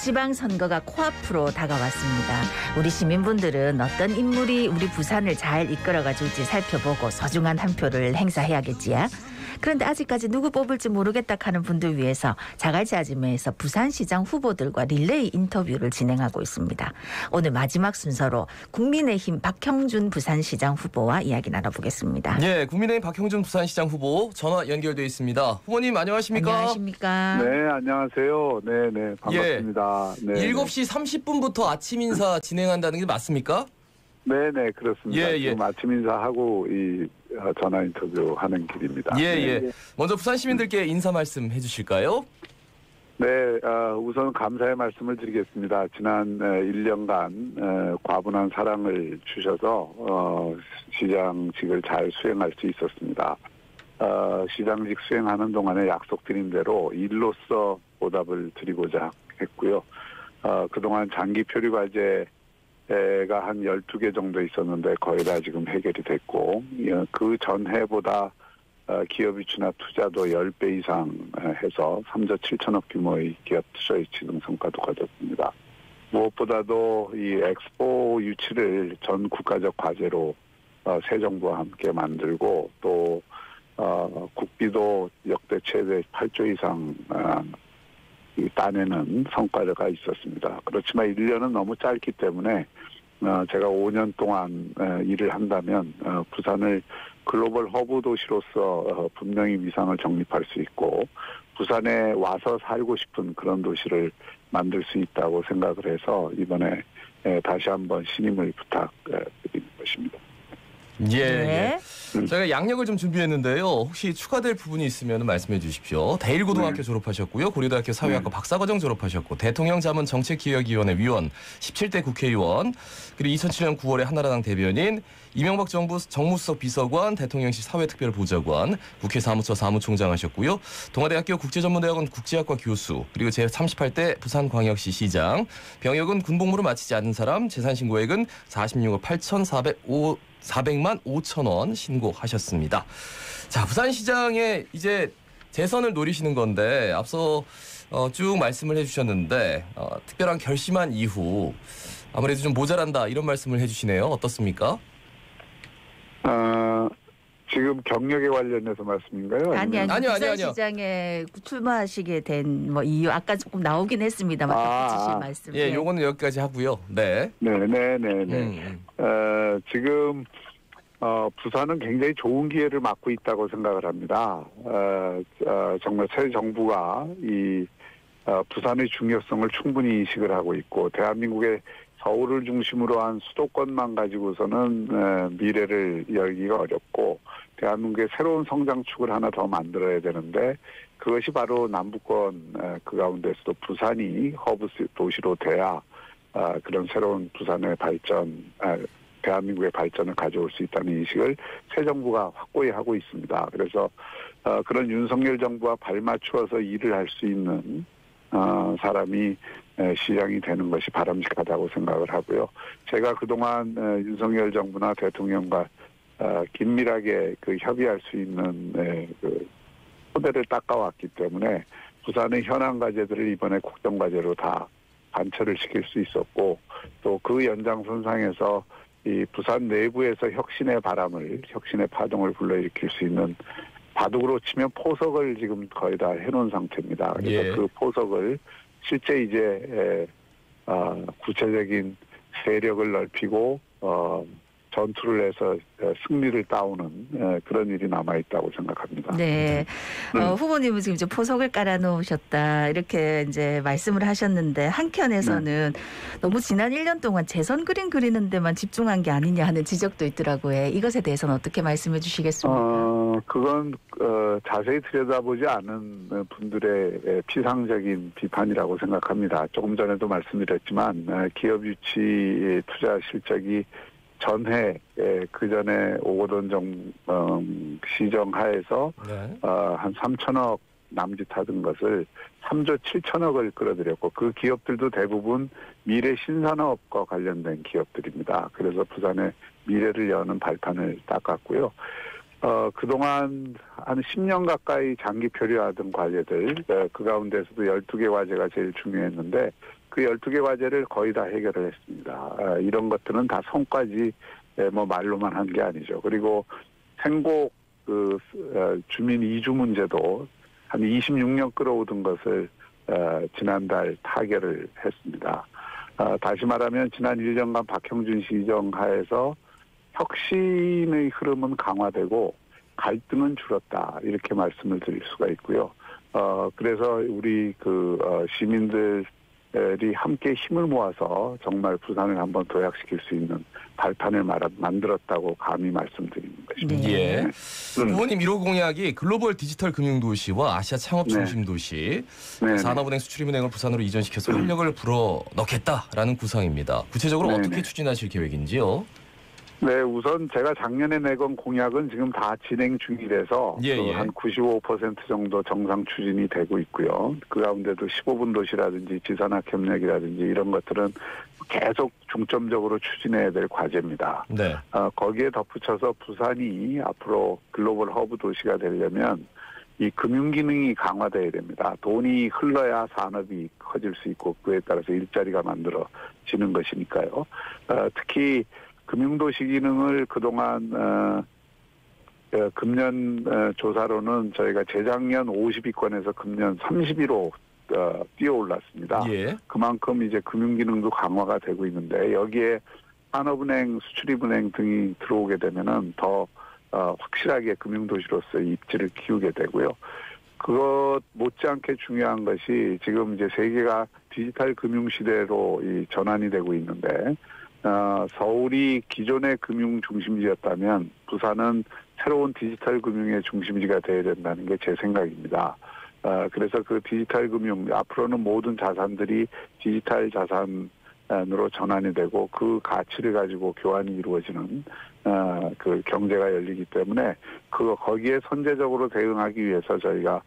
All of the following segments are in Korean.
지방선거가 코앞으로 다가왔습니다. 우리 시민분들은 어떤 인물이 우리 부산을 잘 이끌어가 줄지 살펴보고 소중한 한 표를 행사해야겠지요. 그런데 아직까지 누구 뽑을지 모르겠다 하는 분들 위해서 자갈치 아지매에서 부산시장 후보들과 릴레이 인터뷰를 진행하고 있습니다. 오늘 마지막 순서로 국민의힘 박형준 부산시장 후보와 이야기 나눠보겠습니다. 네, 국민의힘 박형준 부산시장 후보 전화 연결되어 있습니다. 후보님 안녕하십니까? 안녕하십니까? 네, 안녕하세요. 네, 반갑습니다. 예, 네, 7시 30분부터 아침 인사 진행한다는 게 맞습니까? 네, 그렇습니다. 예. 지금 아침 인사하고 이 전화 인터뷰 하는 길입니다. 예. 먼저 부산 시민들께 인사 말씀 해주실까요? 네, 우선 감사의 말씀을 드리겠습니다. 지난 1년간 과분한 사랑을 주셔서 시장직을 잘 수행할 수 있었습니다. 시장직 수행하는 동안에 약속드린 대로 일로서 보답을 드리고자 했고요. 그동안 장기 표류 과제가 한 12개 정도 있었는데 거의 다 지금 해결이 됐고, 그 전해보다 기업 유치나 투자도 10배 이상 해서 3조 7천억 규모의 기업 투자 유치 등 성과도 거뒀습니다. 무엇보다도 이 엑스포 유치를 전 국가적 과제로 새 정부와 함께 만들고, 또 국비도 역대 최대 8조 이상 따내는 성과가 있었습니다. 그렇지만 1년은 너무 짧기 때문에 제가 5년 동안 일을 한다면 부산을 글로벌 허브 도시로서 분명히 위상을 정립할 수 있고, 부산에 와서 살고 싶은 그런 도시를 만들 수 있다고 생각을 해서 이번에 다시 한번 신임을 부탁드리는 것입니다. 예. 저희가 양력을 좀 준비했는데요. 혹시 추가될 부분이 있으면 말씀해 주십시오. 대일고등학교 졸업하셨고요. 고려대학교 사회학과 박사과정 졸업하셨고, 대통령 자문 정책기획위원회 위원, 17대 국회의원, 그리고 2007년 9월에 한나라당 대변인, 이명박 정부 정무수석 비서관, 대통령실 사회특별보좌관, 국회 사무처 사무총장 하셨고요. 동아대학교 국제전문대학원 국제학과 교수, 그리고 제38대 부산광역시 시장, 병역은 군복무를 마치지 않은 사람, 재산신고액은 46억 400만 5천 원 신고하셨습니다. 자, 부산시장에 이제 재선을 노리시는 건데, 앞서 쭉 말씀을 해주셨는데 특별한 결심한 이후 아무래도 좀 모자란다 이런 말씀을 해주시네요. 어떻습니까? 지금 경력에 관련해서 말씀인가요? 아니요. 아니요. 부산시장에 출마하시게 된 이유 아까 조금 나오긴 했습니다만 덧붙이실 말씀. 예, 요거는 여기까지 하고요. 네. 지금 부산은 굉장히 좋은 기회를 맞고 있다고 생각을 합니다. 정말 새 정부가 이 부산의 중요성을 충분히 인식을 하고 있고, 대한민국의 서울을 중심으로 한 수도권만 가지고서는 미래를 열기가 어렵고, 대한민국의 새로운 성장축을 하나 더 만들어야 되는데, 그것이 바로 남부권 그 가운데서도 부산이 허브 도시로 돼야 그런 새로운 부산의 발전, 대한민국의 발전을 가져올 수 있다는 인식을 새 정부가 확고히 하고 있습니다. 그래서 그런 윤석열 정부와 발맞추어서 일을 할 수 있는 사람이 시장이 되는 것이 바람직하다고 생각을 하고요. 제가 그동안 윤석열 정부나 대통령과 긴밀하게 협의할 수 있는 그 토대를 닦아왔기 때문에 부산의 현안 과제들을 이번에 국정과제로 다 반철을 시킬 수 있었고, 또 그 연장선상에서 이 부산 내부에서 혁신의 파동을 불러일으킬 수 있는, 바둑으로 치면 포석을 지금 거의 다 해놓은 상태입니다. 그래서 그 포석을 실제 이제 구체적인 세력을 넓히고 전투를 해서 승리를 따오는 그런 일이 남아있다고 생각합니다. 네. 후보님은 지금 이제 포석을 깔아놓으셨다 이렇게 이제 말씀을 하셨는데, 한켠에서는 너무 지난 1년 동안 재선 그림 그리는 데만 집중한 게 아니냐 하는 지적도 있더라고요. 이것에 대해서는 어떻게 말씀해 주시겠습니까? 그건 자세히 들여다보지 않은 분들의 피상적인 비판이라고 생각합니다. 조금 전에도 말씀드렸지만 기업 유치 투자 실적이 전해 그 전에 오거돈 시정 하에서 한 3천억 남짓하던 것을 3조 7천억을 끌어들였고, 그 기업들도 대부분 미래 신산업과 관련된 기업들입니다. 그래서 부산의 미래를 여는 발판을 닦았고요. 그동안 한 10년 가까이 장기 표류하던 과제들, 그 가운데서도 12개 과제가 제일 중요했는데, 그 12개 과제를 거의 다 해결을 했습니다. 이런 것들은 다 성과지 뭐 말로만 한 게 아니죠. 그리고 생곡 주민 이주 문제도 한 26년 끌어오던 것을 지난달 타결을 했습니다. 다시 말하면 지난 1년간 박형준 시정 하에서 혁신의 흐름은 강화되고 갈등은 줄었다 이렇게 말씀을 드릴 수가 있고요. 그래서 우리 시민들이 함께 힘을 모아서 정말 부산을 한번 도약시킬 수 있는 발판을 만들었다고 감히 말씀드리는 것입니다. 네. 예. 후보님 1호 공약이 글로벌 디지털 금융도시와 아시아 창업 중심도시, 산업은행, 수출입은행을 부산으로 이전시켜서 활력을 불어넣겠다라는 구상입니다. 구체적으로 어떻게 추진하실 계획인지요? 네, 우선 제가 작년에 내건 공약은 지금 다 진행 중이라서 한 95% 정도 정상 추진이 되고 있고요. 그 가운데도 15분 도시라든지 지산학 협력이라든지 이런 것들은 계속 중점적으로 추진해야 될 과제입니다. 네. 거기에 덧붙여서 부산이 앞으로 글로벌 허브 도시가 되려면 이 금융 기능이 강화돼야 됩니다. 돈이 흘러야 산업이 커질 수 있고 그에 따라서 일자리가 만들어지는 것이니까요. 특히 금융도시 기능을 그동안 금년 조사로는 저희가 재작년 50위권에서 금년 30위로 뛰어올랐습니다. 예. 그만큼 이제 금융 기능도 강화가 되고 있는데 여기에 산업은행, 수출입은행 등이 들어오게 되면은 더 확실하게 금융도시로서의 입지를 키우게 되고요. 그것 못지않게 중요한 것이 지금 이제 세계가 디지털 금융 시대로 전환이 되고 있는데 서울이 기존의 금융 중심지였다면 부산은 새로운 디지털 금융의 중심지가 되어야 된다는 게 제 생각입니다. 그래서 그 디지털 금융, 앞으로는 모든 자산들이 디지털 자산으로 전환이 되고 그 가치를 가지고 교환이 이루어지는 그 경제가 열리기 때문에 거기에 선제적으로 대응하기 위해서 저희가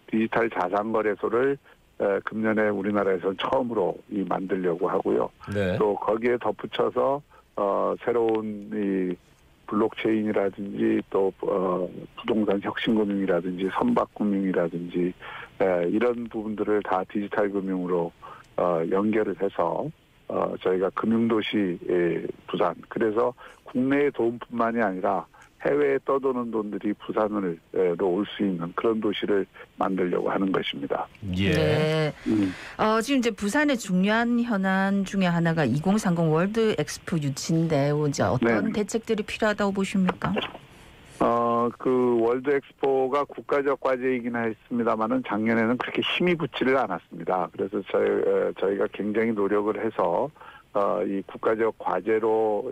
디지털 자산 거래소를 금년에 우리나라에서 처음으로 만들려고 하고요. 네. 또 거기에 덧붙여서 새로운 이 블록체인이라든지 또 부동산 혁신금융이라든지 선박금융이라든지 이런 부분들을 다 디지털 금융으로 연결을 해서 저희가 금융도시 부산, 그래서 국내의 돈뿐만이 아니라 해외에 떠도는 돈들이 부산으로 올 수 있는 그런 도시를 만들려고 하는 것입니다. 예. 네. 지금 이제 부산의 중요한 현안 중에 하나가 2030 월드 엑스포 유치인데 이제 어떤 대책들이 필요하다고 보십니까? 그 월드 엑스포가 국가적 과제이긴 했습니다만은 작년에는 그렇게 힘이 붙지를 않았습니다. 그래서 저희가 굉장히 노력을 해서 이 국가적 과제로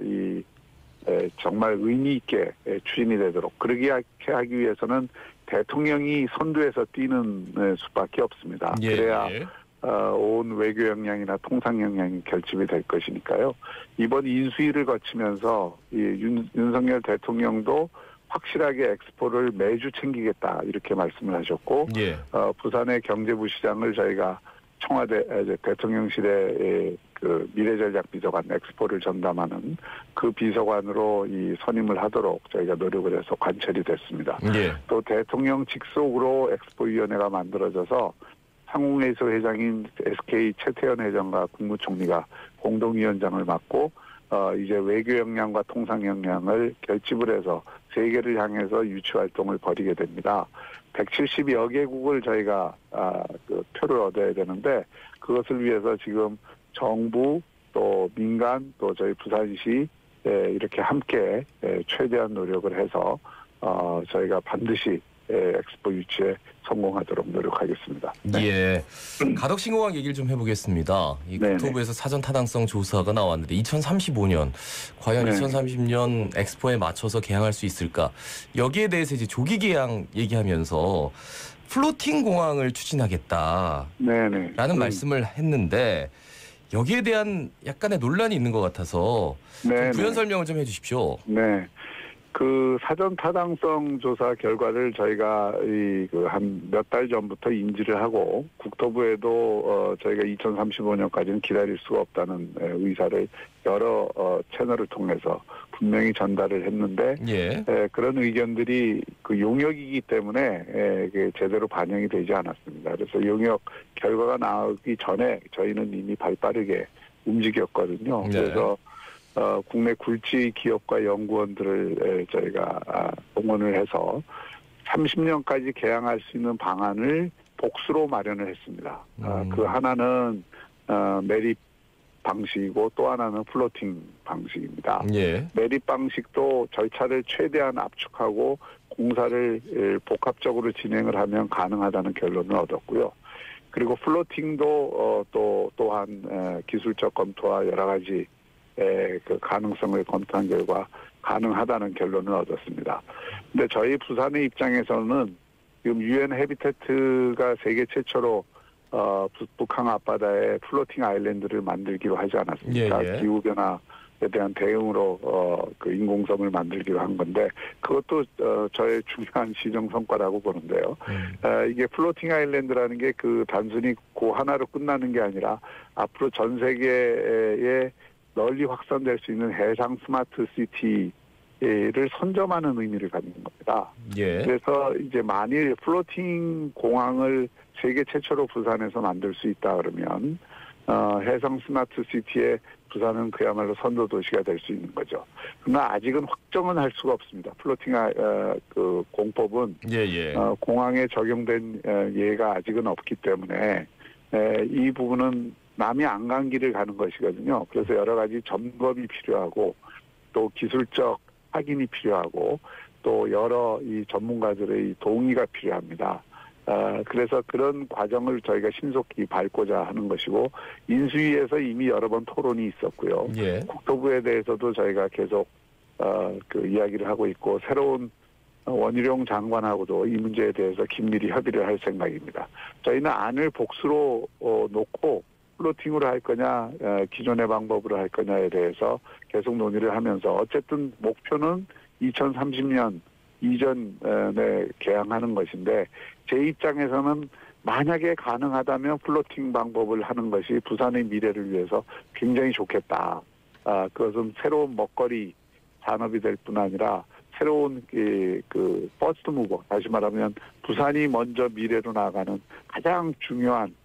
정말 의미 있게 추진이 되도록 그러게 하기 위해서는 대통령이 선두에서 뛰는 수밖에 없습니다. 예, 그래야 예. 온 외교 역량이나 통상 역량이 결집이 될 것이니까요. 이번 인수위를 거치면서 윤석열 대통령도 확실하게 엑스포를 매주 챙기겠다 이렇게 말씀을 하셨고 예. 부산의 경제부시장을 저희가 청와대 대통령실에 그 미래전략비서관 엑스포를 전담하는 그 비서관으로 선임을 하도록 저희가 노력을 해서 관철이 됐습니다. 예. 또 대통령 직속으로 엑스포위원회가 만들어져서 상웅회의소 회장인 SK 최태원 회장과 국무총리가 공동위원장을 맡고 이제 외교 역량과 통상 역량을 결집을 해서 세계를 향해서 유치 활동을 벌이게 됩니다. 170여 개국을 저희가 표를 얻어야 되는데 그것을 위해서 지금 정부 또 민간 또 저희 부산시 이렇게 함께 최대한 노력을 해서 저희가 반드시 엑스포 유치에 성공하도록 노력하겠습니다. 네. 예. 가덕신공항 얘기를 좀 해보겠습니다. 이 국토부에서 사전 타당성 조사가 나왔는데 2035년 과연 2030년 엑스포에 맞춰서 개항할 수 있을까? 여기에 대해서 이제 조기 개항 얘기하면서 플로팅 공항을 추진하겠다라는 말씀을 했는데 여기에 대한 약간의 논란이 있는 것 같아서 좀 부연 설명을 좀 해주십시오. 네. 그 사전 타당성 조사 결과를 저희가 한 몇 달 전부터 인지를 하고 국토부에도 저희가 2035년까지는 기다릴 수가 없다는 의사를 여러 채널을 통해서 분명히 전달을 했는데 예. 그런 의견들이 그 용역이기 때문에 제대로 반영이 되지 않았습니다. 그래서 용역 결과가 나오기 전에 저희는 이미 발빠르게 움직였거든요. 네. 그래서 국내 굴지 기업과 연구원들을 저희가 동원을 해서 30년까지 개항할 수 있는 방안을 복수로 마련을 했습니다. 그 하나는 매립 방식이고 또 하나는 플로팅 방식입니다. 예. 매립 방식도 절차를 최대한 압축하고 공사를 복합적으로 진행을 하면 가능하다는 결론을 얻었고요. 그리고 플로팅도 또한 기술적 검토와 여러 가지 그 가능성을 검토한 결과 가능하다는 결론을 얻었습니다. 근데 저희 부산의 입장에서는 지금 유엔 해비태트가 세계 최초로 북한 앞바다에 플로팅 아일랜드를 만들기로 하지 않았습니까? 예, 예. 기후 변화에 대한 대응으로 그 인공섬을 만들기로 한 건데 그것도 저의 중요한 시정 성과라고 보는데요. 이게 플로팅 아일랜드라는 게 그 단순히 그 하나로 끝나는 게 아니라 앞으로 전 세계에 널리 확산될 수 있는 해상 스마트 시티를 선점하는 의미를 갖는 겁니다. 예. 그래서 이제 만일 플로팅 공항을 세계 최초로 부산에서 만들 수 있다 그러면 해상 스마트 시티에 부산은 그야말로 선도 도시가 될 수 있는 거죠. 그러나 아직은 확정은 할 수가 없습니다. 플로팅 그 공법은 예. 공항에 적용된 예가 아직은 없기 때문에 이 부분은 남이 안 간 길을 가는 것이거든요. 그래서 여러 가지 점검이 필요하고 또 기술적 확인이 필요하고 또 여러 이 전문가들의 동의가 필요합니다. 그래서 그런 과정을 저희가 신속히 밟고자 하는 것이고 인수위에서 이미 여러 번 토론이 있었고요. 예. 국토부에 대해서도 저희가 계속 그 이야기를 하고 있고 새로운 원희룡 장관하고도 이 문제에 대해서 긴밀히 협의를 할 생각입니다. 저희는 안을 복수로 놓고 플로팅으로 할 거냐 기존의 방법으로 할 거냐에 대해서 계속 논의를 하면서 어쨌든 목표는 2030년 이전에 개항하는 것인데 제 입장에서는 만약에 가능하다면 플로팅 방법을 하는 것이 부산의 미래를 위해서 굉장히 좋겠다. 그것은 새로운 먹거리 산업이 될 뿐 아니라 새로운 그 퍼스트 무버 다시 말하면 부산이 먼저 미래로 나아가는 가장 중요한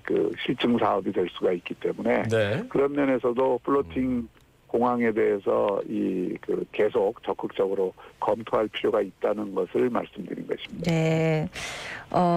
그 실증 사업이 될 수가 있기 때문에 네. 그런 면에서도 플로팅 공항에 대해서 그 계속 적극적으로 검토할 필요가 있다는 것을 말씀드린 것입니다. 네.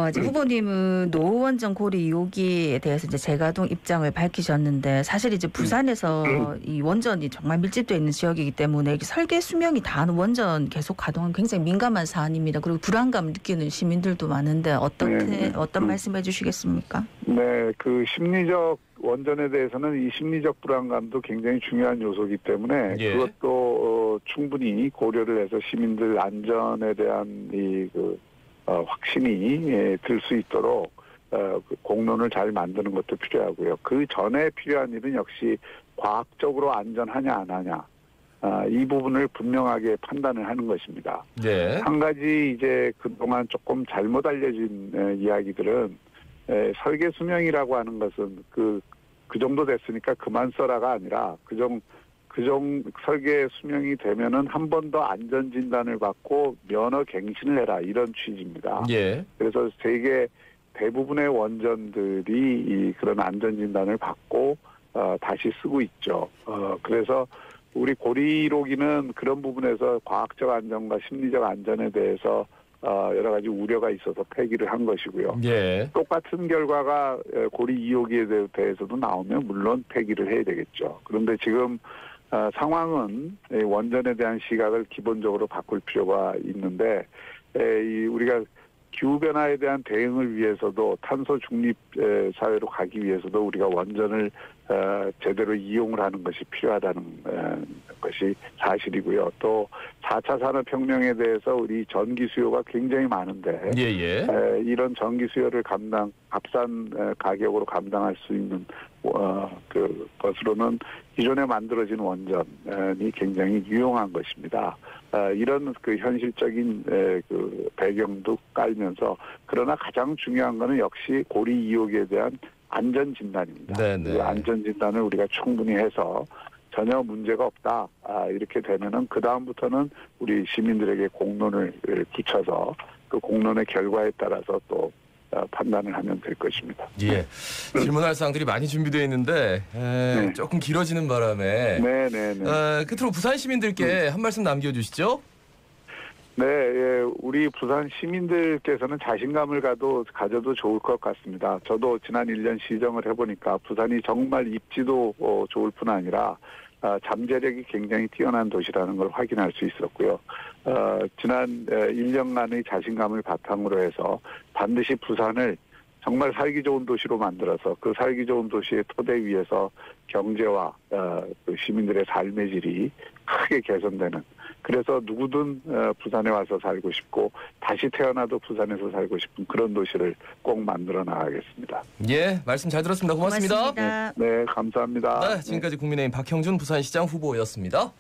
이제 후보님은 노원전 고리 2호기에 대해서 이제 재가동 입장을 밝히셨는데 사실 이제 부산에서 이 원전이 정말 밀집되어 있는 지역이기 때문에 설계 수명이 다한 원전 계속 가동은 굉장히 민감한 사안입니다. 그리고 불안감을 느끼는 시민들도 많은데 어떤 말씀해 주시겠습니까? 네, 그 심리적 원전에 대해서는 이 심리적 불안감도 굉장히 중요한 요소이기 때문에 예. 그것도 충분히 고려를 해서 시민들 안전에 대한 확신이 들 수 있도록 공론을 잘 만드는 것도 필요하고요. 그 전에 필요한 일은 역시 과학적으로 안전하냐 안 하냐 이 부분을 분명하게 판단을 하는 것입니다. 네. 한 가지 이제 그동안 조금 잘못 알려진 이야기들은 설계 수명이라고 하는 것은 그 정도 됐으니까 그만 써라가 아니라 설계 수명이 되면은 한 번 더 안전 진단을 받고 면허 갱신을 해라 이런 취지입니다. 예. 그래서 세계 대부분의 원전들이 그런 안전 진단을 받고 다시 쓰고 있죠. 그래서 우리 고리 1호기는 그런 부분에서 과학적 안전과 심리적 안전에 대해서 여러 가지 우려가 있어서 폐기를 한 것이고요. 예. 똑같은 결과가 고리 2호기에 대해서도 나오면 물론 폐기를 해야 되겠죠. 그런데 지금 상황은 원전에 대한 시각을 기본적으로 바꿀 필요가 있는데 우리가 기후변화에 대한 대응을 위해서도 탄소 중립 사회로 가기 위해서도 우리가 원전을 제대로 이용을 하는 것이 필요하다는 것이 사실이고요. 또 4차 산업혁명에 대해서 우리 전기 수요가 굉장히 많은데 예. 이런 전기 수요를 값싼 가격으로 감당할 수 있는 그 것으로는 기존에 만들어진 원전이 굉장히 유용한 것입니다. 이런 그 현실적인 그 배경도 깔면서 그러나 가장 중요한 것은 역시 고리 2호기에 대한 안전 진단입니다. 네네. 그 안전 진단을 우리가 충분히 해서 전혀 문제가 없다. 이렇게 되면은 그 다음부터는 우리 시민들에게 공론을 붙여서 그 공론의 결과에 따라서 또 판단을 하면 될 것입니다. 예. 질문할 사항들이 많이 준비되어 있는데 네. 조금 길어지는 바람에 끝으로 부산 시민들께 한 말씀 남겨주시죠. 네, 예, 우리 부산 시민들께서는 자신감을 가져도 좋을 것 같습니다. 저도 지난 1년 시정을 해보니까 부산이 정말 입지도 좋을 뿐 아니라 잠재력이 굉장히 뛰어난 도시라는 걸 확인할 수 있었고요. 지난 1년간의 자신감을 바탕으로 해서 반드시 부산을 정말 살기 좋은 도시로 만들어서 그 살기 좋은 도시의 토대 위에서 경제와 그 시민들의 삶의 질이 크게 개선되는, 그래서 누구든 부산에 와서 살고 싶고 다시 태어나도 부산에서 살고 싶은 그런 도시를 꼭 만들어 나가겠습니다. 예, 말씀 잘 들었습니다. 고맙습니다. 고맙습니다. 네, 감사합니다. 네, 지금까지 국민의힘 박형준 부산시장 후보였습니다.